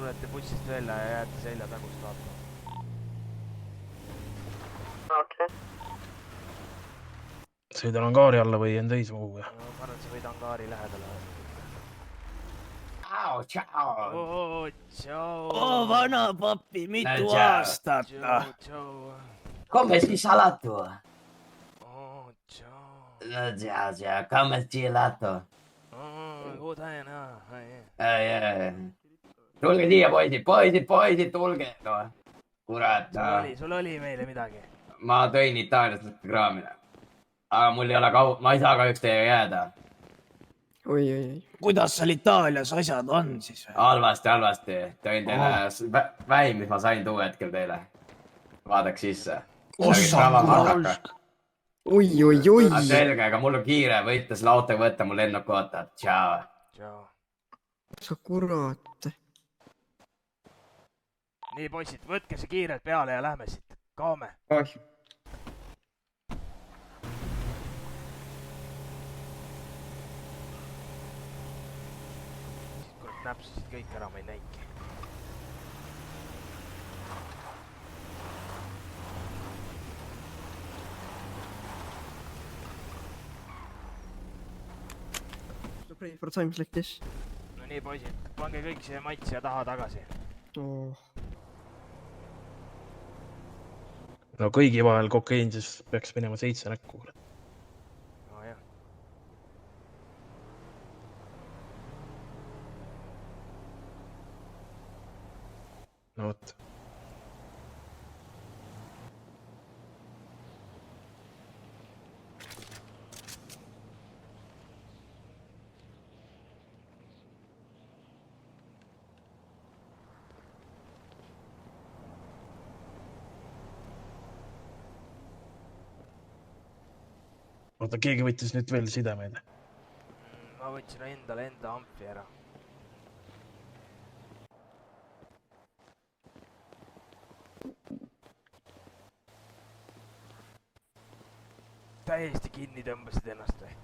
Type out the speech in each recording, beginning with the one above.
tulete bussist välja ja jääte selja tagust vaatama. Okei. Sõidan angaari alla või on täis muu? Ma arvan, et sa võid angaari lähedale. Tšau. Tšau. Vana papi, mitu Tšau. aastat? Tšau. Come si salato? Tšau. No, ciao. Come si salato? Tulge siia, poisid, tulge. No, kurat. Sul oli meile midagi. Ma tõin Itaaliast kraamina. Aga mul ei ole ma ei saa kahjuks teiega jääda. Oi. Kuidas seal Itaalias asjad on siis? Halvasti. Tõin teile väim, mis ma sain too hetkel teile. Vaadake sisse. Oi. Selge, aga mul on kiire, võite selle auto võtta, mul lennuk ootab. Tšau. Sa kurat. Nii, poisid, võtke see kiirelt peale ja lähme siit. Kaome. Kurat, näpsusid kõik ära, ma ei näingi. Pray for times like this. No nii, poisid, pange kõik siia mats ja taha tagasi. No kõigi vahel kokain, siis peaks minema 7 näkku. No jah. No vot. Oota, keegi võttis nüüd veel sidemeid. Ma võtsin endale enda ampi ära. Täiesti kinni tõmbasid ennast või?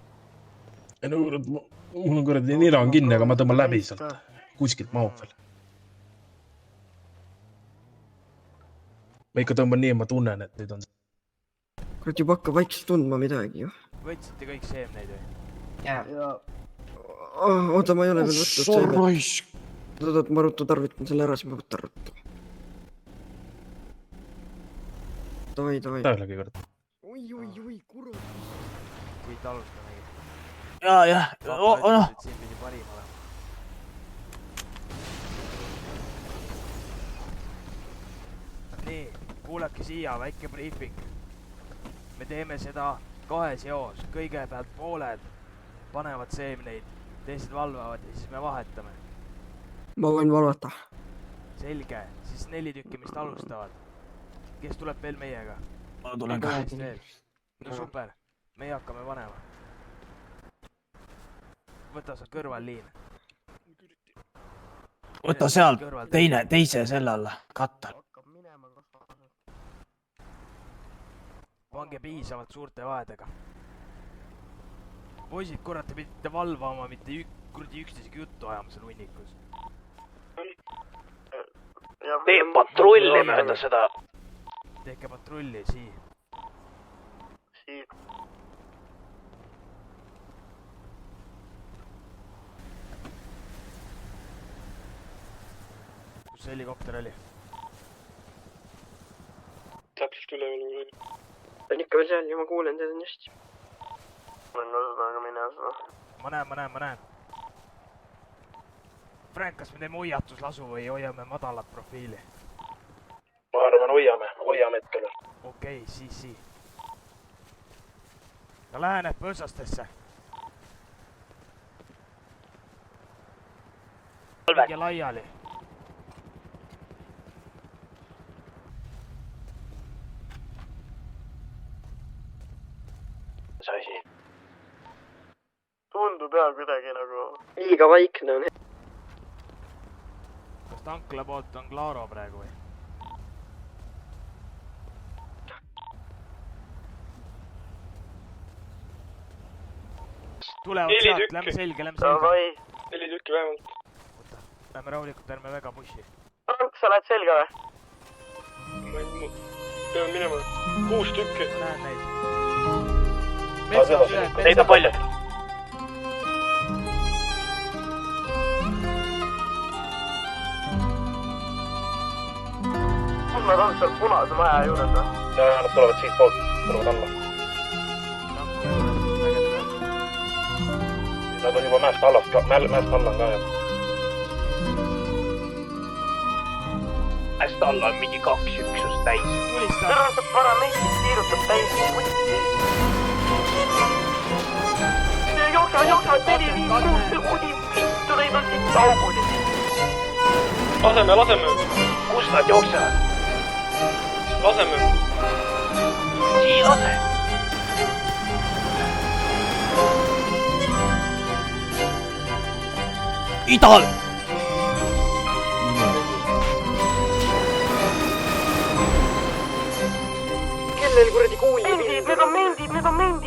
No kurat, mul on kuradi nina on kinni, aga ma tõmban läbi sealt. Kuskilt mahub veel. Ma ikka tõmban nii, et ma tunnen, et nüüd on... Kurat, juba hakkab vaikselt tundma midagi ju. Võtsite kõik seemneid või? Oota, ma ei ole veel võtnud seemneid. Oot, ma ruttu tarvitan selle ära, siis ma võtan ruttu. Davai. Tähelegi kord. Oi, kurat. Siit alustamegi. Jah. Siin pidi parim olema. Nii, kuulake siia, väike briefing. Me teeme seda 2 seos. Kõigepealt pooled panevad seemneid, teised valvavad ja siis me vahetame. Ma võin valvata. Selge, siis 4 tükki, mis alustavad. Kes tuleb veel meiega? Ma tulen ka. No super, meie hakkame panema. Võta sealt kõrval liin. Võta sealt teise selle alla, katta. Pange piisavalt suurte vaedega. Poisid, kurat, te pidite valvama, mitte üksteisega juttu ajama seal hunnikus. Tee patrulli mööda seda. Tehke patrulli, sii. Kus see helikopter oli? Täpselt üleval. Ta on ikka veel seal ja ma kuulen teda nii hästi. Ma olen nõudnud, aga mine seda. Ma näen. Frank, kas me teeme hoiatuslasu või hoiame madalat profiili? Ma arvan, hoiame hetkel. Okei, sii. Ta läheneb põõsastesse. Minge laiali. See asi. Tundub jah kuidagi nagu... Liiga vaikne on. Kas tankla poolt on Claro praegu või? Tulevad sealt, lähme selge. 4 tükki vähemalt. Lähme rahulikult, ärme väga pushi. Frank, sa lähed selga või? Ma ei tea. Peame minema. 6 tükki. Ma näen neid. Neid on palju. Kus nad on seal punase maja juures või? Jaa, nad tulevad siit poolt. Tulevad alla. Nad on juba mäest alla ka jah. Mäest alla on mingi 2 üksust täis. Tulista! Tõrvastab parameistrit, tiirutab täis. Jooksevad 4-5 kuni vittu, neid on siit auguni. Laseme. Kus nad jooksevad? Laseme. Sii lase. Idal! kellel kuradi kuuli? Mendid, need on mendid.